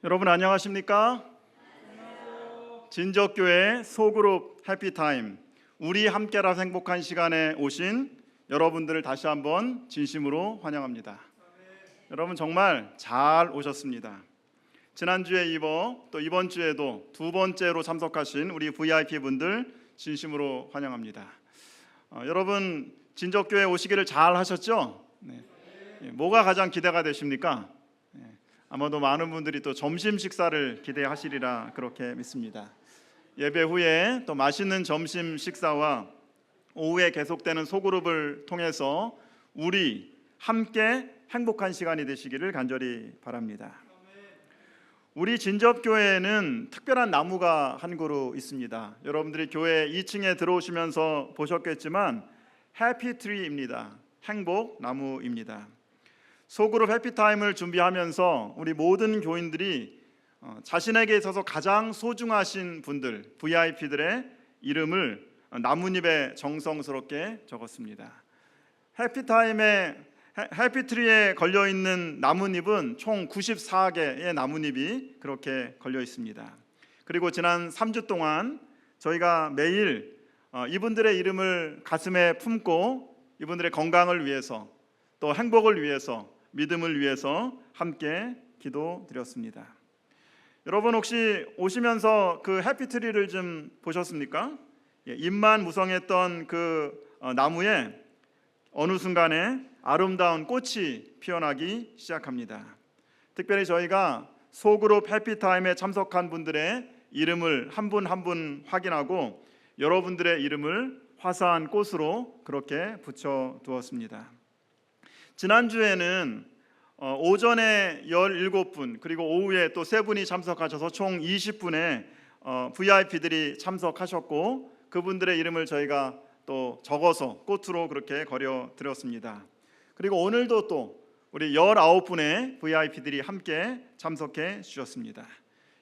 여러분 안녕하십니까? 진적교회 소그룹 해피타임, 우리 함께라서 행복한 시간에 오신 여러분들을 다시 한번 진심으로 환영합니다. 여러분 정말 잘 오셨습니다. 지난주에 이어 또 이번 주에도 두 번째로 참석하신 우리 VIP 분들 진심으로 환영합니다. 여러분 진적교회 오시기를 잘 하셨죠? 네. 뭐가 가장 기대가 되십니까? 아마도 많은 분들이 또 점심 식사를 기대하시리라 그렇게 믿습니다. 예배 후에 또 맛있는 점심 식사와 오후에 계속되는 소그룹을 통해서 우리 함께 행복한 시간이 되시기를 간절히 바랍니다. 우리 진접교회에는 특별한 나무가 한 그루 있습니다. 여러분들이 교회 2층에 들어오시면서 보셨겠지만 해피트리입니다. 행복나무입니다. 소그룹 해피타임을 준비하면서 우리 모든 교인들이 자신에게 있어서 가장 소중하신 분들, VIP들의 이름을 나뭇잎에 정성스럽게 적었습니다. 해피트리에 걸려있는 나뭇잎은 총 94개의 나뭇잎이 그렇게 걸려 있습니다. 그리고 지난 3주 동안 저희가 매일 이분들의 이름을 가슴에 품고 이분들의 건강을 위해서 또 행복을 위해서 믿음을 위해서 함께 기도드렸습니다. 여러분 혹시 오시면서 그 해피트리를 좀 보셨습니까? 잎만 무성했던 그 나무에 어느 순간에 아름다운 꽃이 피어나기 시작합니다. 특별히 저희가 소그룹 해피타임에 참석한 분들의 이름을 한 분 한 분 확인하고 여러분들의 이름을 화사한 꽃으로 그렇게 붙여두었습니다. 지난주에는 오전에 17분 그리고 오후에 또 3분이 참석하셔서 총 20분의 VIP들이 참석하셨고 그분들의 이름을 저희가 또 적어서 꽃으로 그렇게 거려드렸습니다. 그리고 오늘도 또 우리 19분의 VIP들이 함께 참석해 주셨습니다.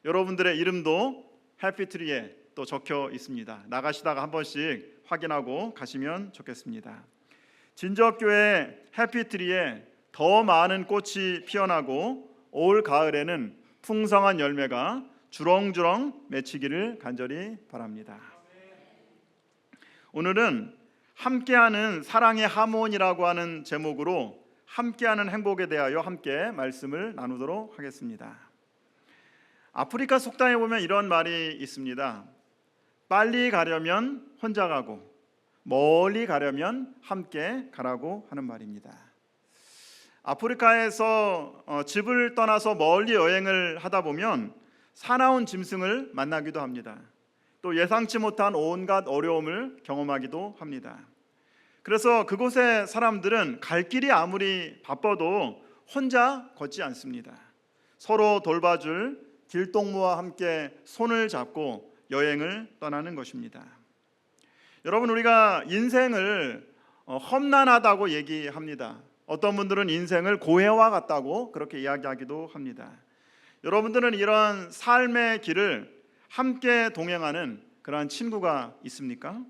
여러분들의 이름도 해피트리에 또 적혀 있습니다. 나가시다가 한 번씩 확인하고 가시면 좋겠습니다. 진적교회 해피트리에 더 많은 꽃이 피어나고 올 가을에는 풍성한 열매가 주렁주렁 맺히기를 간절히 바랍니다. 오늘은 함께하는 사랑의 하모니라고 하는 제목으로 함께하는 행복에 대하여 함께 말씀을 나누도록 하겠습니다. 아프리카 속담에 보면 이런 말이 있습니다. 빨리 가려면 혼자 가고 멀리 가려면 함께 가라고 하는 말입니다. 아프리카에서 집을 떠나서 멀리 여행을 하다 보면 사나운 짐승을 만나기도 합니다. 또 예상치 못한 온갖 어려움을 경험하기도 합니다. 그래서 그곳의 사람들은 갈 길이 아무리 바빠도 혼자 걷지 않습니다. 서로 돌봐줄 길동무와 함께 손을 잡고 여행을 떠나는 것입니다. 여러분 우리가 인생을 험난하다고 얘기합니다. 어떤 분들은 인생을 고해와 같다고 그렇게 이야기하기도 합니다. 여러분들은 이런 삶의 길을 함께 동행하는 그러한 친구가 있습니까?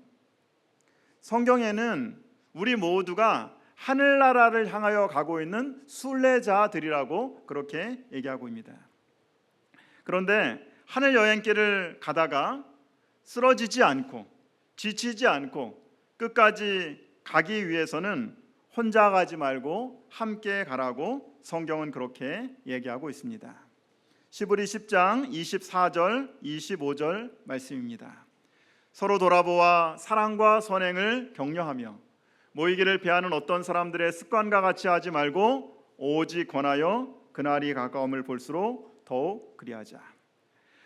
성경에는 우리 모두가 하늘나라를 향하여 가고 있는 순례자들이라고 그렇게 얘기하고 있습니다. 그런데 하늘 여행길을 가다가 쓰러지지 않고 지치지 않고 끝까지 가기 위해서는 혼자 가지 말고 함께 가라고 성경은 그렇게 얘기하고 있습니다. 시브리 10장 24절 25절 말씀입니다. 서로 돌아보아 사랑과 선행을 격려하며 모이기를 배하는 어떤 사람들의 습관과 같이 하지 말고 오직 권하여 그날이 가까움을 볼수록 더욱 그리하자.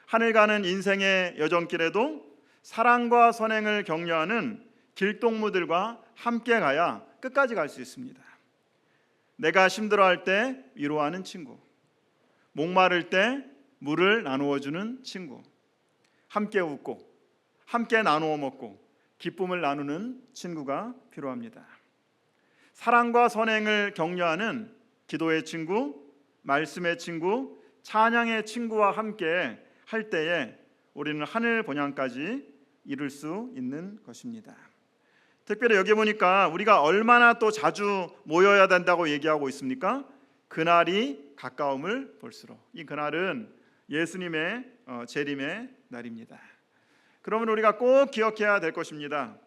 하늘 가는 인생의 여정길에도 사랑과 선행을 격려하는 길동무들과 함께 가야 끝까지 갈 수 있습니다. 내가 힘들어할 때 위로하는 친구, 목마를 때 물을 나누어 주는 친구, 함께 웃고 함께 나누어 먹고 기쁨을 나누는 친구가 필요합니다. 사랑과 선행을 격려하는 기도의 친구, 말씀의 친구, 찬양의 친구와 함께 할 때에 우리는 하늘 본향까지 이룰 수 있는 것입니다. 특별히 여기 보니까 우리가 얼마나 또 자주 모여야 된다고 얘기하고 있습니까? 그날이 가까움을 볼수록. 이 그날은 예수님의 재림의 날입니다. 그러면 우리가 꼭 기억해야 될 것입니다.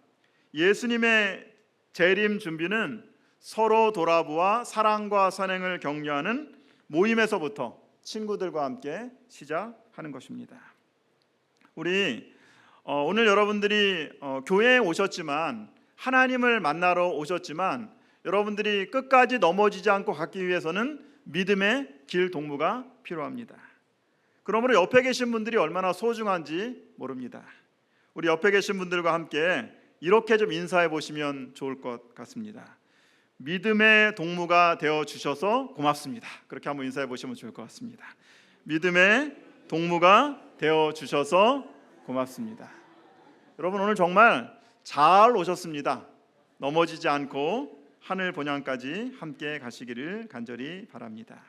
예수님의 재림 준비는 서로 돌아보아 사랑과 선행을 격려하는 모임에서부터 친구들과 함께 시작하는 것입니다. 우리 오늘 여러분들이 교회에 오셨지만, 하나님을 만나러 오셨지만, 여러분들이 끝까지 넘어지지 않고 가기 위해서는 믿음의 길 동무가 필요합니다. 그러므로 옆에 계신 분들이 얼마나 소중한지 모릅니다. 우리 옆에 계신 분들과 함께 이렇게 좀 인사해 보시면 좋을 것 같습니다. 믿음의 동무가 되어 주셔서 고맙습니다. 그렇게 한번 인사해 보시면 좋을 것 같습니다. 믿음의 동무가 되어 주셔서 고맙습니다. 여러분, 오늘 정말 잘 오셨습니다. 넘어지지 않고 하늘 본향까지 함께 가시기를 간절히 바랍니다.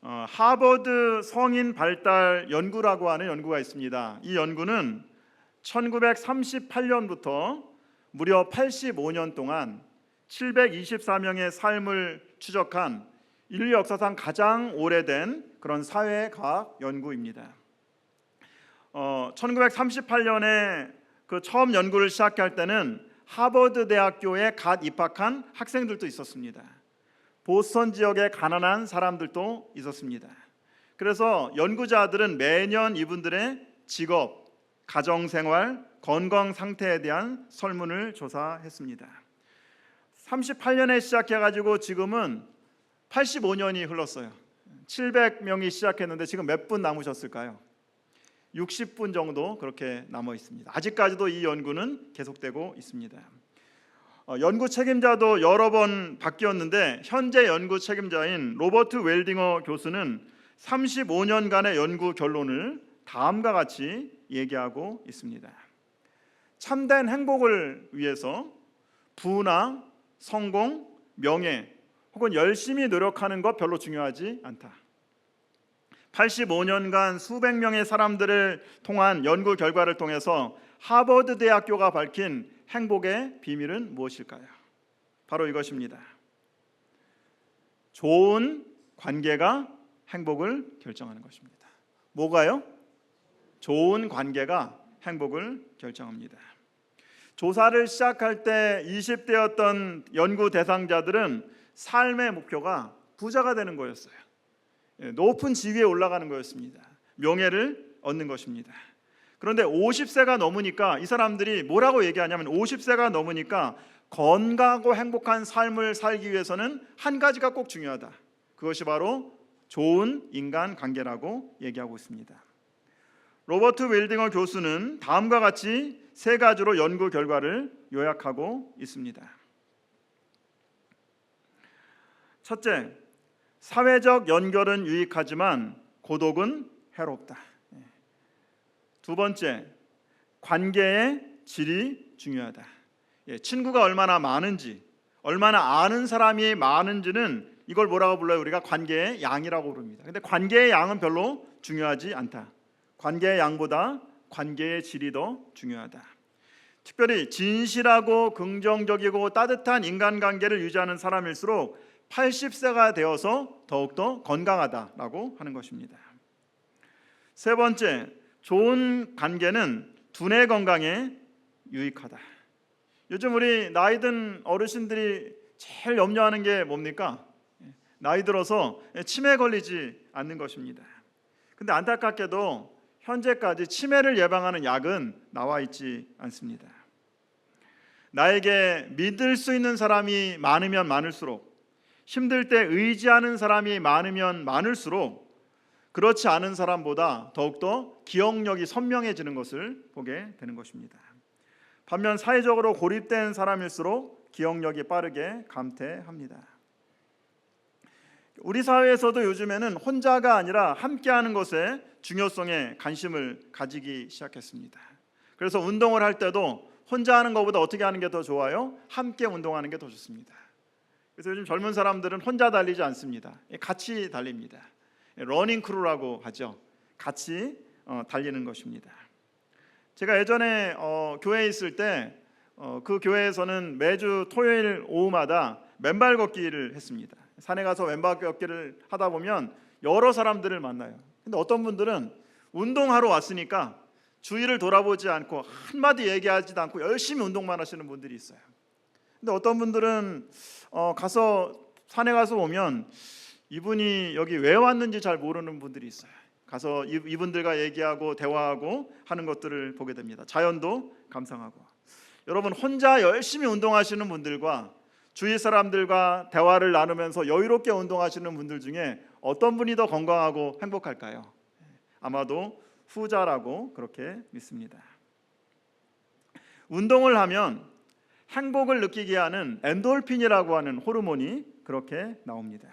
하버드 성인 발달 연구라고 하는 연구가 있습니다. 이 연구는 1938년부터 무려 85년 동안 724명의 삶을 추적한 인류 역사상 가장 오래된 그런 사회과학 연구입니다. 1938년에 그 처음 연구를 시작할 때는 하버드 대학교에 갓 입학한 학생들도 있었습니다. 보스턴 지역의 가난한 사람들도 있었습니다. 그래서 연구자들은 매년 이분들의 직업, 가정생활, 건강 상태에 대한 설문을 조사했습니다. 38년에 시작해가지고 지금은 85년이 흘렀어요. 700명이 시작했는데 지금 몇 분 남으셨을까요? 60분 정도 그렇게 남아 있습니다. 아직까지도 이 연구는 계속되고 있습니다. 연구 책임자도 여러 번 바뀌었는데 현재 연구 책임자인 로버트 웰딩어 교수는 35년간의 연구 결론을 다음과 같이 얘기하고 있습니다. 참된 행복을 위해서 부나 성공, 명예 혹은 열심히 노력하는 것 별로 중요하지 않다. 85년간 수백 명의 사람들을 통한 연구 결과를 통해서 하버드 대학교가 밝힌 행복의 비밀은 무엇일까요? 바로 이것입니다. 좋은 관계가 행복을 결정하는 것입니다. 뭐가요? 좋은 관계가 행복을 결정합니다. 조사를 시작할 때 20대였던 연구 대상자들은 삶의 목표가 부자가 되는 거였어요. 높은 지위에 올라가는 거였습니다. 명예를 얻는 것입니다. 그런데 50세가 넘으니까 이 사람들이 뭐라고 얘기하냐면 50세가 넘으니까 건강하고 행복한 삶을 살기 위해서는 한 가지가 꼭 중요하다. 그것이 바로 좋은 인간관계라고 얘기하고 있습니다. 로버트 웰딩어 교수는 다음과 같이 세 가지로 연구 결과를 요약하고 있습니다. 첫째, 사회적 연결은 유익하지만 고독은 해롭다. 두 번째, 관계의 질이 중요하다. 친구가 얼마나 많은지, 얼마나 아는 사람이 많은지는 이걸 뭐라고 불러요? 우리가 관계의 양이라고 부릅니다. 근데 관계의 양은 별로 중요하지 않다. 관계의 양보다 관계의 질이 더 중요하다. 특별히 진실하고 긍정적이고 따뜻한 인간관계를 유지하는 사람일수록 80세가 되어서 더욱더 건강하다라고 하는 것입니다. 세 번째, 좋은 관계는 두뇌 건강에 유익하다. 요즘 우리 나이 든 어르신들이 제일 염려하는 게 뭡니까? 나이 들어서 치매 걸리지 않는 것입니다. 근데 안타깝게도 현재까지 치매를 예방하는 약은 나와 있지 않습니다. 나에게 믿을 수 있는 사람이 많으면 많을수록, 힘들 때 의지하는 사람이 많으면 많을수록 그렇지 않은 사람보다 더욱더 기억력이 선명해지는 것을 보게 되는 것입니다. 반면 사회적으로 고립된 사람일수록 기억력이 빠르게 감퇴합니다. 우리 사회에서도 요즘에는 혼자가 아니라 함께하는 것에 중요성에 관심을 가지기 시작했습니다. 그래서 운동을 할 때도 혼자 하는 것보다 어떻게 하는 게 더 좋아요? 함께 운동하는 게 더 좋습니다. 그래서 요즘 젊은 사람들은 혼자 달리지 않습니다. 같이 달립니다. 러닝 크루라고 하죠. 같이 달리는 것입니다. 제가 예전에 교회에 있을 때 그 교회에서는 매주 토요일 오후마다 맨발 걷기를 했습니다. 산에 가서 맨발 걷기를 하다 보면 여러 사람들을 만나요. 근데 어떤 분들은 운동하러 왔으니까 주위를 돌아보지 않고 한마디 얘기하지도 않고 열심히 운동만 하시는 분들이 있어요. 근데 어떤 분들은 산에 가서 보면 이분이 여기 왜 왔는지 잘 모르는 분들이 있어요. 가서 이분들과 얘기하고 대화하고 하는 것들을 보게 됩니다. 자연도 감상하고. 여러분, 혼자 열심히 운동하시는 분들과 주위 사람들과 대화를 나누면서 여유롭게 운동하시는 분들 중에 어떤 분이 더 건강하고 행복할까요? 아마도 후자라고 그렇게 믿습니다. 운동을 하면 행복을 느끼게 하는 엔돌핀이라고 하는 호르몬이 그렇게 나옵니다.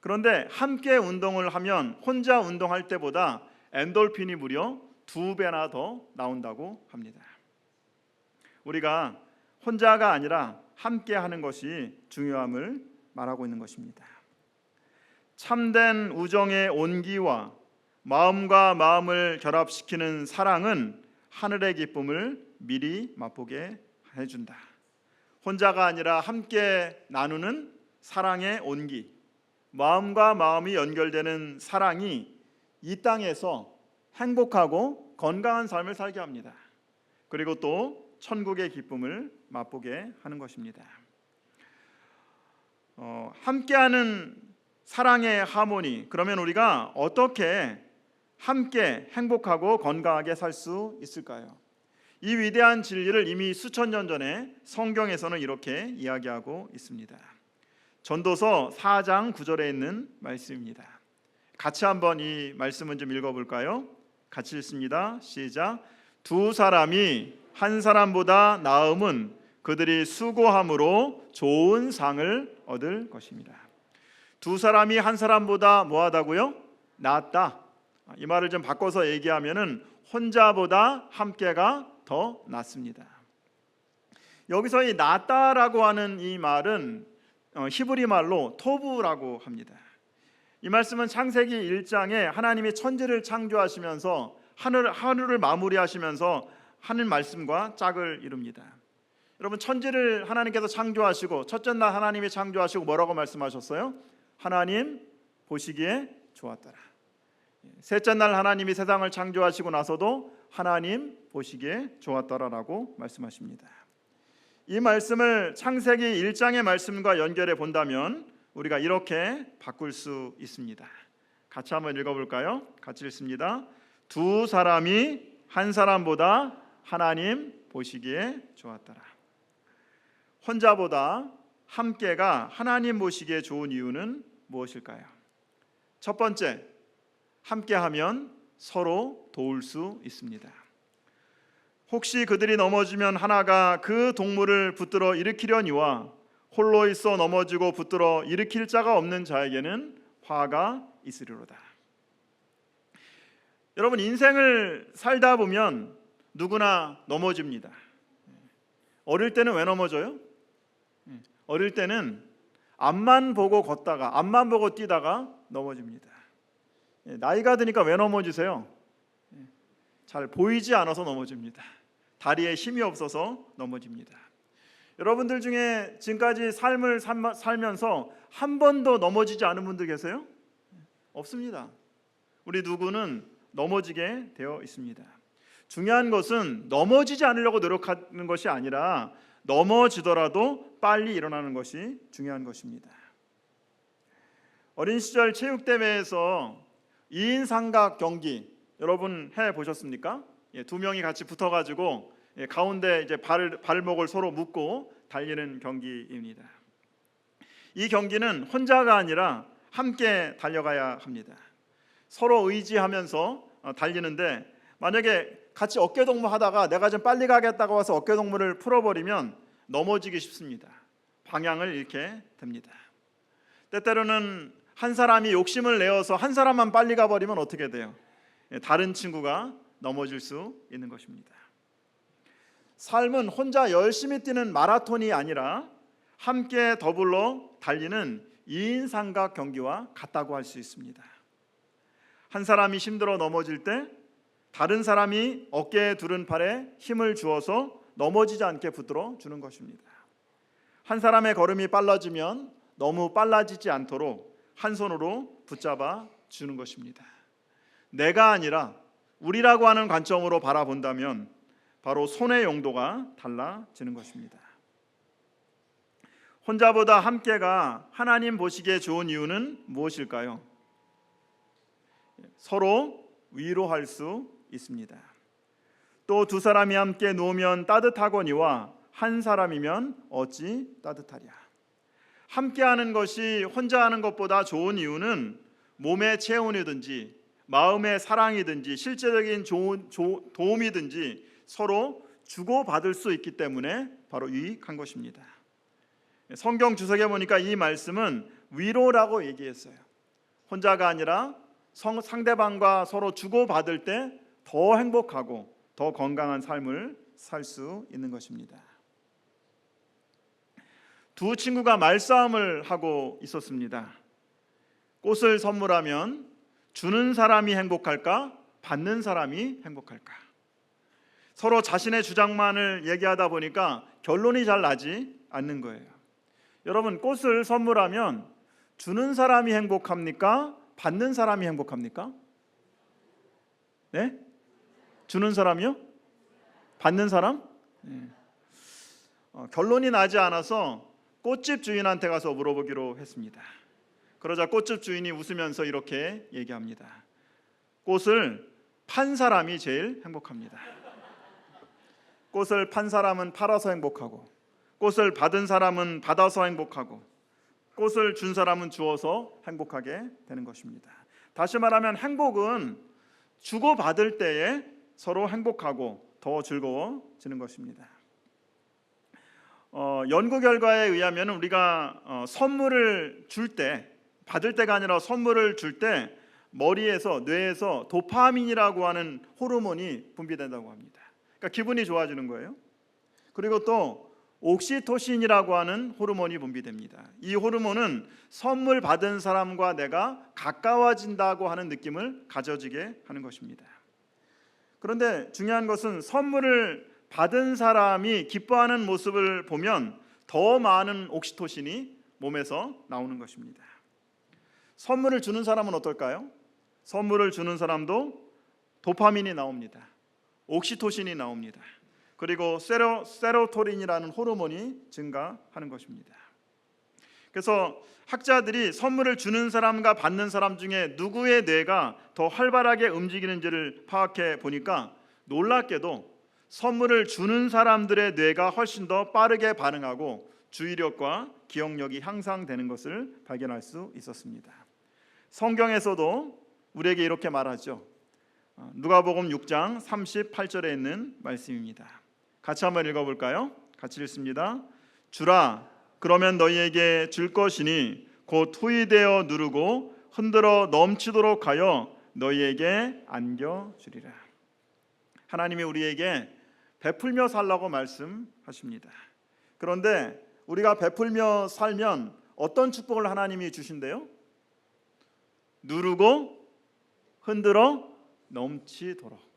그런데 함께 운동을 하면 혼자 운동할 때보다 엔돌핀이 무려 2배나 더 나온다고 합니다. 우리가 혼자가 아니라 함께 하는 것이 중요함을 말하고 있는 것입니다. 참된 우정의 온기와 마음과 마음을 결합시키는 사랑은 하늘의 기쁨을 미리 맛보게 해준다. 혼자가 아니라 함께 나누는 사랑의 온기, 마음과 마음이 연결되는 사랑이 이 땅에서 행복하고 건강한 삶을 살게 합니다. 그리고 또 천국의 기쁨을 맛보게 하는 것입니다. 함께하는 사랑의 하모니, 그러면 우리가 어떻게 함께 행복하고 건강하게 살 수 있을까요? 이 위대한 진리를 이미 수천 년 전에 성경에서는 이렇게 이야기하고 있습니다. 전도서 4장 9절에 있는 말씀입니다. 같이 한번 이 말씀을 좀 읽어볼까요? 같이 읽습니다. 시작. 두 사람이 한 사람보다 나음은 그들이 수고함으로 좋은 상을 얻을 것입니다. 두 사람이 한 사람보다 뭐하다고요? 낫다. 이 말을 좀 바꿔서 얘기하면은 혼자보다 함께가 더 낫습니다. 여기서 이 낫다라고 하는 이 말은 히브리 말로 토부라고 합니다. 이 말씀은 창세기 1장에 하나님이 천지를 창조하시면서 하늘을 마무리하시면서 하는 말씀과 짝을 이룹니다. 여러분, 천지를 하나님께서 창조하시고 첫째 날 하나님이 창조하시고 뭐라고 말씀하셨어요? 하나님 보시기에 좋았더라. 셋째 날 하나님이 세상을 창조하시고 나서도 하나님 보시기에 좋았더라라고 말씀하십니다. 이 말씀을 창세기 1장의 말씀과 연결해 본다면 우리가 이렇게 바꿀 수 있습니다. 같이 한번 읽어볼까요? 같이 읽습니다. 두 사람이 한 사람보다 하나님 보시기에 좋았더라. 혼자보다 함께가 하나님 보시기에 좋은 이유는 무엇일까요? 첫 번째, 함께하면 서로 도울 수 있습니다. 혹시 그들이 넘어지면 하나가 그 동물을 붙들어 일으키려니와 홀로 있어 넘어지고 붙들어 일으킬 자가 없는 자에게는 화가 있으리로다. 여러분, 인생을 살다 보면 누구나 넘어집니다. 어릴 때는 왜 넘어져요? 어릴 때는 앞만 보고 걷다가 앞만 보고 뛰다가 넘어집니다. 나이가 드니까 왜 넘어지세요? 잘 보이지 않아서 넘어집니다. 다리에 힘이 없어서 넘어집니다. 여러분들 중에 지금까지 삶을 살면서 한 번도 넘어지지 않은 분들 계세요? 없습니다. 우리 누구는 넘어지게 되어 있습니다. 중요한 것은 넘어지지 않으려고 노력하는 것이 아니라 넘어지더라도 빨리 일어나는 것이 중요한 것입니다. 어린 시절 체육대회에서 2인 삼각 경기 여러분 해보셨습니까? 두 명이 같이 붙어가지고 가운데 이제 발목을 서로 묶고 달리는 경기입니다. 이 경기는 혼자가 아니라 함께 달려가야 합니다. 서로 의지하면서 달리는데 만약에 같이 어깨동무 하다가 내가 좀 빨리 가겠다고 와서 어깨동무를 풀어버리면 넘어지기 쉽습니다. 방향을 잃게 됩니다. 때때로는 한 사람이 욕심을 내어서 한 사람만 빨리 가버리면 어떻게 돼요? 다른 친구가 넘어질 수 있는 것입니다. 삶은 혼자 열심히 뛰는 마라톤이 아니라 함께 더불어 달리는 2인 삼각 경기와 같다고 할 수 있습니다. 한 사람이 힘들어 넘어질 때 다른 사람이 어깨에 두른 팔에 힘을 주어서 넘어지지 않게 붙들어 주는 것입니다. 한 사람의 걸음이 빨라지면 너무 빨라지지 않도록 한 손으로 붙잡아 주는 것입니다. 내가 아니라 우리라고 하는 관점으로 바라본다면 바로 손의 용도가 달라지는 것입니다. 혼자보다 함께가 하나님 보시기에 좋은 이유는 무엇일까요? 서로 위로할 수 있습니다. 또 두 사람이 함께 누우면 따뜻하거니와 한 사람이면 어찌 따뜻하랴. 함께하는 것이 혼자 하는 것보다 좋은 이유는 몸의 체온이든지 마음의 사랑이든지 실제적인 도움이든지 서로 주고받을 수 있기 때문에 바로 유익한 것입니다. 성경 주석에 보니까 이 말씀은 위로라고 얘기했어요. 혼자가 아니라 상대방과 서로 주고받을 때 더 행복하고 더 건강한 삶을 살 수 있는 것입니다. 두 친구가 말싸움을 하고 있었습니다. 꽃을 선물하면 주는 사람이 행복할까? 받는 사람이 행복할까? 서로 자신의 주장만을 얘기하다 보니까 결론이 잘 나지 않는 거예요. 여러분, 꽃을 선물하면 주는 사람이 행복합니까? 받는 사람이 행복합니까? 네? 주는 사람이요? 받는 사람? 네. 결론이 나지 않아서 꽃집 주인한테 가서 물어보기로 했습니다. 그러자 꽃집 주인이 웃으면서 이렇게 얘기합니다. 꽃을 판 사람이 제일 행복합니다. 꽃을 판 사람은 팔아서 행복하고, 꽃을 받은 사람은 받아서 행복하고, 꽃을 준 사람은 주어서 행복하게 되는 것입니다. 다시 말하면 행복은 주고받을 때에 서로 행복하고 더 즐거워지는 것입니다. 연구 결과에 의하면 우리가 선물을 줄 때, 받을 때가 아니라 선물을 줄 때 머리에서, 뇌에서 도파민이라고 하는 호르몬이 분비된다고 합니다. 그러니까 기분이 좋아지는 거예요. 그리고 또 옥시토신이라고 하는 호르몬이 분비됩니다. 이 호르몬은 선물 받은 사람과 내가 가까워진다고 하는 느낌을 가져지게 하는 것입니다. 그런데 중요한 것은 선물을 받은 사람이 기뻐하는 모습을 보면 더 많은 옥시토신이 몸에서 나오는 것입니다. 선물을 주는 사람은 어떨까요? 선물을 주는 사람도 도파민이 나옵니다. 옥시토신이 나옵니다. 그리고 세로토닌이라는 호르몬이 증가하는 것입니다. 그래서 학자들이 선물을 주는 사람과 받는 사람 중에 누구의 뇌가 더 활발하게 움직이는지를 파악해 보니까 놀랍게도 선물을 주는 사람들의 뇌가 훨씬 더 빠르게 반응하고 주의력과 기억력이 향상되는 것을 발견할 수 있었습니다. 성경에서도 우리에게 이렇게 말하죠. 누가복음 6장 38절에 있는 말씀입니다. 같이 한번 읽어볼까요? 같이 읽습니다. 주라, 그러면 너희에게 줄 것이니 곧 후이되어 누르고 흔들어 넘치도록 하여 너희에게 안겨주리라. 하나님이 우리에게 베풀며 살라고 말씀하십니다. 그런데 우리가 베풀며 살면 어떤 축복을 하나님이 주신대요? 누르고 흔들어 넘치도록.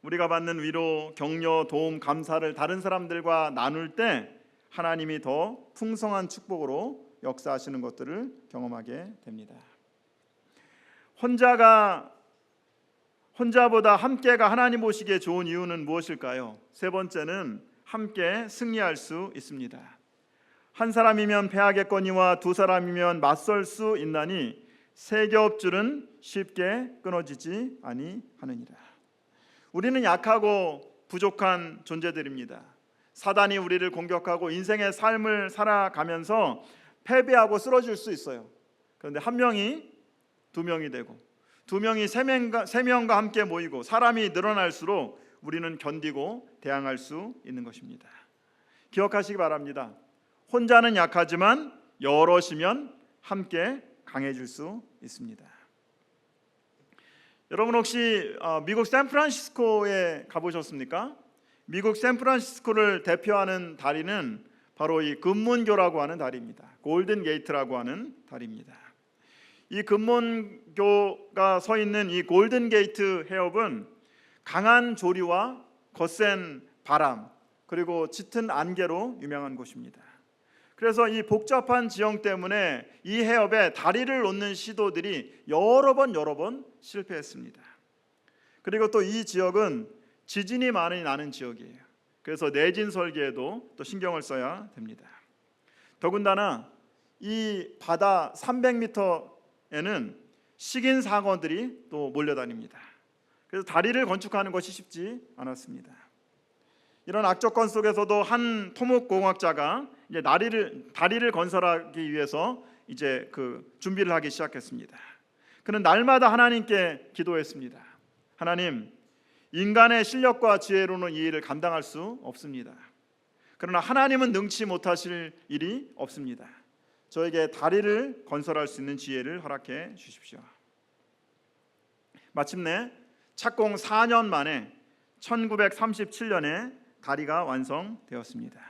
우리가 받는 위로, 격려, 도움, 감사를 다른 사람들과 나눌 때 하나님이 더 풍성한 축복으로 역사하시는 것들을 경험하게 됩니다. 혼자보다 함께가 하나님 보시기에 좋은 이유는 무엇일까요? 세 번째는 함께 승리할 수 있습니다. 한 사람이면 패하겠거니와 두 사람이면 맞설 수 있나니 세 겹줄은 쉽게 끊어지지 아니하느니라. 우리는 약하고 부족한 존재들입니다. 사단이 우리를 공격하고 인생의 삶을 살아가면서 패배하고 쓰러질 수 있어요. 그런데 한 명이 두 명이 되고 두 명이 세 명과 함께 모이고 사람이 늘어날수록 우리는 견디고 대항할 수 있는 것입니다. 기억하시기 바랍니다. 혼자는 약하지만 여럿이면 함께 강해질 수 있습니다. 여러분 혹시 미국 샌프란시스코에 가보셨습니까? 미국 샌프란시스코를 대표하는 다리는 바로 이 금문교라고 하는 다리입니다. 골든 게이트라고 하는 다리입니다. 이 금문교가 서 있는 이 골든 게이트 해협은 강한 조류와 거센 바람 그리고 짙은 안개로 유명한 곳입니다. 그래서 이 복잡한 지형 때문에 이 해협에 다리를 놓는 시도들이 여러 번 실패했습니다. 그리고 또 이 지역은 지진이 많이 나는 지역이에요. 그래서 내진 설계에도 또 신경을 써야 됩니다. 더군다나 이 바다 300m에는 식인 상어들이 또 몰려다닙니다. 그래서 다리를 건축하는 것이 쉽지 않았습니다. 이런 악조건 속에서도 한 토목공학자가 이제 다리를 건설하기 위해서 이제 그 준비를 하기 시작했습니다. 그는 날마다 하나님께 기도했습니다. 하나님, 인간의 실력과 지혜로는 이 일을 감당할 수 없습니다. 그러나 하나님은 능치 못하실 일이 없습니다. 저에게 다리를 건설할 수 있는 지혜를 허락해 주십시오. 마침내 착공 4년 만에 1937년에 다리가 완성되었습니다.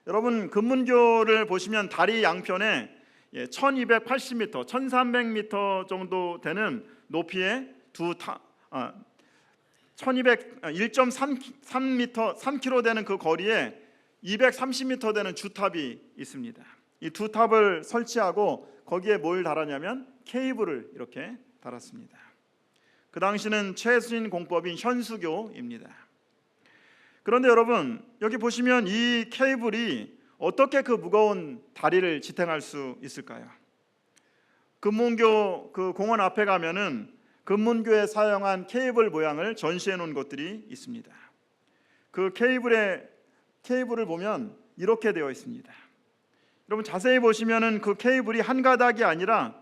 여러분, 금문교를 보시면 다리 양편에 1280m, 1300m 정도 되는 높이의 1.3m, 3km 되는 그 거리에 230m 되는 주탑이 있습니다. 이 두 탑을 설치하고 거기에 뭘 달았냐면 케이블을 이렇게 달았습니다. 그 당시는 최신 공법인 현수교입니다. 그런데 여러분, 여기 보시면 이 케이블이 어떻게 그 무거운 다리를 지탱할 수 있을까요? 금문교 그 공원 앞에 가면은 금문교에 사용한 케이블 모양을 전시해 놓은 것들이 있습니다. 그 케이블을 보면 이렇게 되어 있습니다. 여러분, 자세히 보시면은 그 케이블이 한 가닥이 아니라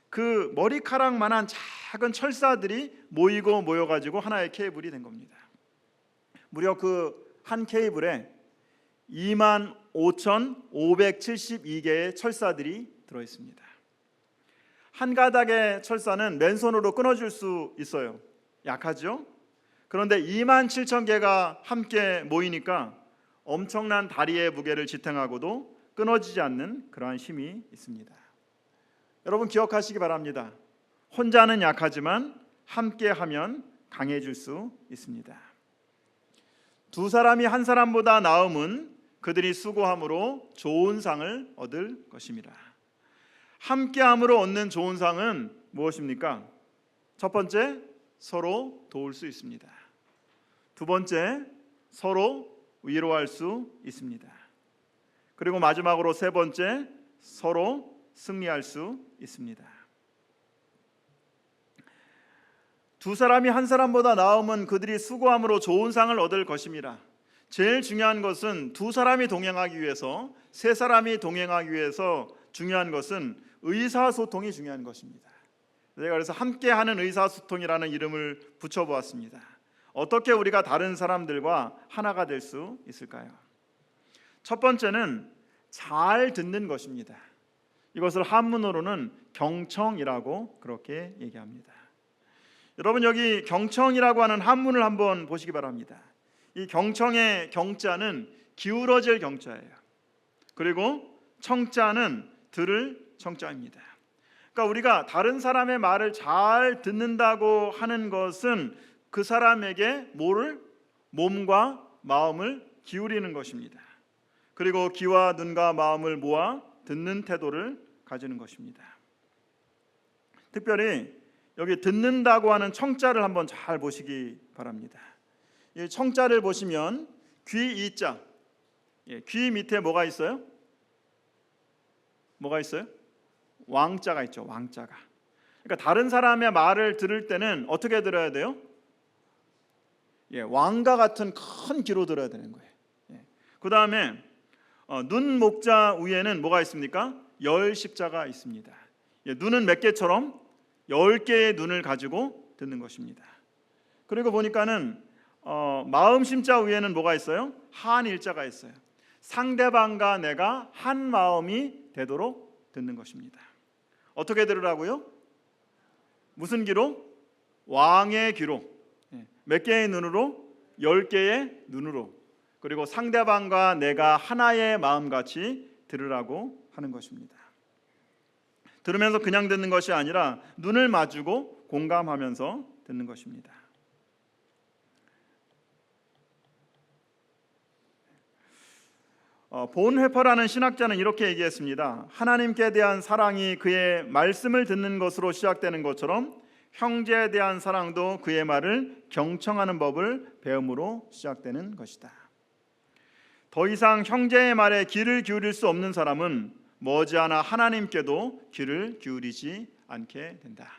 그 머리카락만한 작은 철사들이 모여가지고 하나의 케이블이 된 겁니다. 무려 그 한 케이블에 25,572개의 철사들이 들어 있습니다. 한 가닥의 철사는 맨손으로 끊어줄 수 있어요. 약하죠? 그런데 27,000개가 함께 모이니까 엄청난 다리의 무게를 지탱하고도 끊어지지 않는 그러한 힘이 있습니다. 여러분, 기억하시기 바랍니다. 혼자는 약하지만 함께하면 강해질 수 있습니다. 두 사람이 한 사람보다 나음은 그들이 수고함으로 좋은 상을 얻을 것입니다. 함께함으로 얻는 좋은 상은 무엇입니까? 첫 번째, 서로 도울 수 있습니다. 두 번째, 서로 위로할 수 있습니다. 그리고 마지막으로 세 번째, 서로 승리할 수 있습니다. 두 사람이 한 사람보다 나음은 그들이 수고함으로 좋은 상을 얻을 것입니다. 제일 중요한 것은 두 사람이 동행하기 위해서, 세 사람이 동행하기 위해서 중요한 것은 의사소통이 중요한 것입니다. 제가 그래서 함께하는 의사소통이라는 이름을 붙여보았습니다. 어떻게 우리가 다른 사람들과 하나가 될 수 있을까요? 첫 번째는 잘 듣는 것입니다. 이것을 한문으로는 경청이라고 그렇게 얘기합니다. 여러분, 여기 경청이라고 하는 한문을 한번 보시기 바랍니다. 이 경청의 경자는 기울어질 경자예요. 그리고 청자는 들을 청자입니다. 그러니까 우리가 다른 사람의 말을 잘 듣는다고 하는 것은 그 사람에게 몸과 마음을 기울이는 것입니다. 그리고 귀와 눈과 마음을 모아 듣는 태도를 가지는 것입니다. 특별히 여기 듣는다고 하는 청자를 한번 잘 보시기 바랍니다. 이 청자를 보시면 귀 이자, 귀 밑에 뭐가 있어요? 뭐가 있어요? 왕자가 있죠. 왕자가. 그러니까 다른 사람의 말을 들을 때는 어떻게 들어야 돼요? 왕과 같은 큰 귀로 들어야 되는 거예요. 그 다음에 눈 목자 위에는 뭐가 있습니까? 열 십자가 있습니다. 눈은 몇 개처럼 10개의 눈을 가지고 듣는 것입니다. 그리고 보니까는 마음 심자 위에는 뭐가 있어요? 한 일자가 있어요. 상대방과 내가 한 마음이 되도록 듣는 것입니다. 어떻게 들으라고요? 무슨 귀로? 왕의 귀로. 몇 개의 눈으로? 10개의 눈으로. 그리고 상대방과 내가 하나의 마음같이 들으라고 하는 것입니다. 들으면서 그냥 듣는 것이 아니라 눈을 마주고 공감하면서 듣는 것입니다. 본회퍼라는 신학자는 이렇게 얘기했습니다. 하나님께 대한 사랑이 그의 말씀을 듣는 것으로 시작되는 것처럼 형제에 대한 사랑도 그의 말을 경청하는 법을 배움으로 시작되는 것이다. 더 이상 형제의 말에 귀를 기울일 수 없는 사람은 머지않아 하나님께도 귀를 기울이지 않게 된다.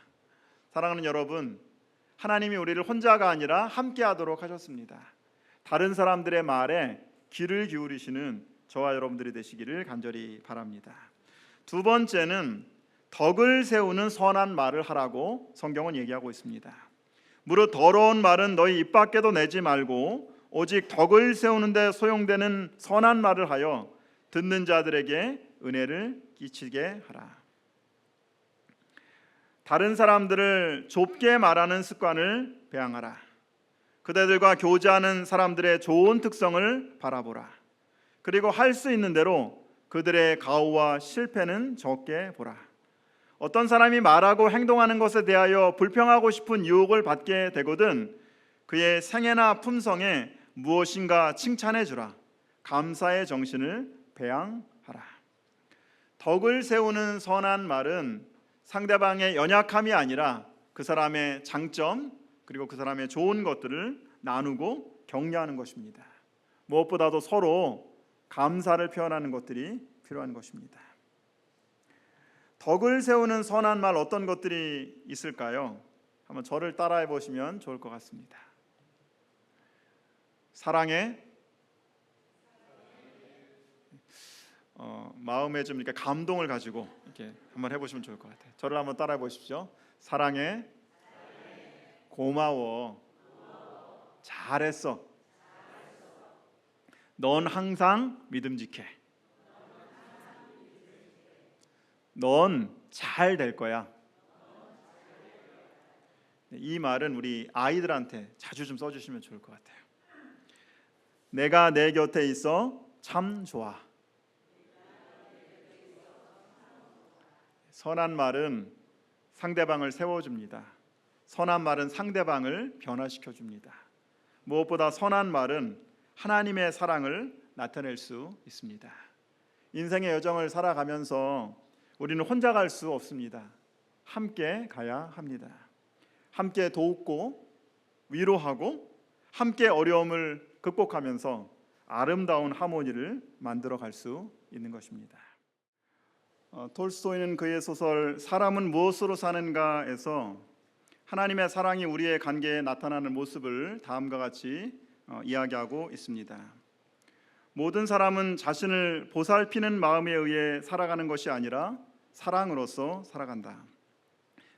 사랑하는 여러분, 하나님이 우리를 혼자가 아니라 함께 하도록 하셨습니다. 다른 사람들의 말에 귀를 기울이시는 저와 여러분들이 되시기를 간절히 바랍니다. 두 번째는 덕을 세우는 선한 말을 하라고 성경은 얘기하고 있습니다. 무릇 더러운 말은 너희 입 밖에도 내지 말고 오직 덕을 세우는 데 소용되는 선한 말을 하여 듣는 자들에게 은혜를 끼치게 하라. 다른 사람들을 좁게 말하는 습관을 배양하라. 그대들과 교제하는 사람들의 좋은 특성을 바라보라. 그리고 할 수 있는 대로 그들의 가오와 실패는 적게 보라. 어떤 사람이 말하고 행동하는 것에 대하여 불평하고 싶은 유혹을 받게 되거든 그의 생애나 품성에 무엇인가 칭찬해 주라. 감사의 정신을 배양하라. 덕을 세우는 선한 말은 상대방의 연약함이 아니라 그 사람의 장점 그리고 그 사람의 좋은 것들을 나누고 격려하는 것입니다. 무엇보다도 서로 감사를 표현하는 것들이 필요한 것입니다. 덕을 세우는 선한 말 어떤 것들이 있을까요? 한번 저를 따라해 보시면 좋을 것 같습니다. 사랑해, 마음에 좀 이렇게 감동을 가지고 이렇게 한번 해보시면 좋을 것 같아요. 저를 한번 따라해 보십시오. 사랑해, 고마워, 잘했어, 넌 항상 믿음직해, 넌 잘 될 거야. 이 말은 우리 아이들한테 자주 좀 써주시면 좋을 것 같아요. 내가 내 곁에 있어 참 좋아. 선한 말은 상대방을 세워줍니다. 선한 말은 상대방을 변화시켜줍니다. 무엇보다 선한 말은 하나님의 사랑을 나타낼 수 있습니다. 인생의 여정을 살아가면서 우리는 혼자 갈 수 없습니다. 함께 가야 합니다. 함께 돕고 위로하고 함께 어려움을 극복하면서 아름다운 하모니를 만들어 갈 수 있는 것입니다. 톨스토이는 그의 소설 사람은 무엇으로 사는가에서 하나님의 사랑이 우리의 관계에 나타나는 모습을 다음과 같이 이야기하고 있습니다. 모든 사람은 자신을 보살피는 마음에 의해 살아가는 것이 아니라 사랑으로서 살아간다.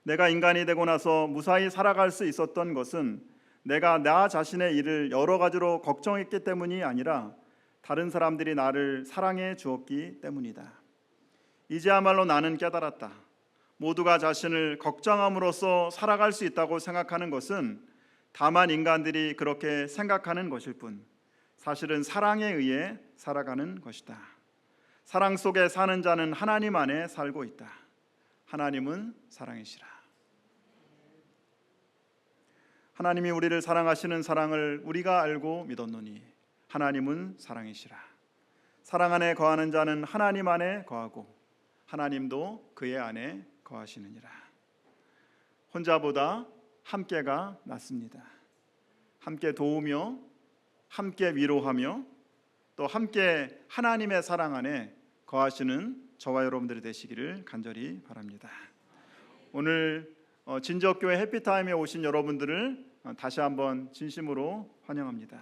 내가 인간이 되고 나서 무사히 살아갈 수 있었던 것은 내가 나 자신의 일을 여러 가지로 걱정했기 때문이 아니라 다른 사람들이 나를 사랑해 주었기 때문이다. 이제야말로 나는 깨달았다. 모두가 자신을 걱정함으로써 살아갈 수 있다고 생각하는 것은 다만 인간들이 그렇게 생각하는 것일 뿐 사실은 사랑에 의해 살아가는 것이다. 사랑 속에 사는 자는 하나님 안에 살고 있다. 하나님은 사랑이시라. 하나님이 우리를 사랑하시는 사랑을 우리가 알고 믿었노니 하나님은 사랑이시라. 사랑 안에 거하는 자는 하나님 안에 거하고 하나님도 그의 안에 거하시느니라. 혼자보다 함께가 낫습니다. 함께 도우며 함께 위로하며 또 함께 하나님의 사랑 안에 거하시는 저와 여러분들이 되시기를 간절히 바랍니다. 오늘 진적교회 해피타임에 오신 여러분들을 다시 한번 진심으로 환영합니다.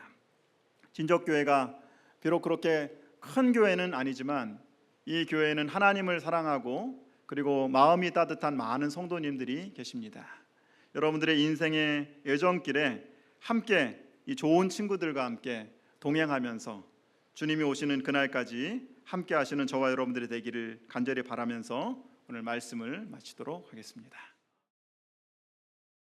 진적교회가 비록 그렇게 큰 교회는 아니지만 이 교회에는 하나님을 사랑하고 그리고 마음이 따뜻한 많은 성도님들이 계십니다. 여러분들의 인생의 여정길에 함께 이 좋은 친구들과 함께 동행하면서 주님이 오시는 그날까지 함께 하시는 저와 여러분들이 되기를 간절히 바라면서 오늘 말씀을 마치도록 하겠습니다.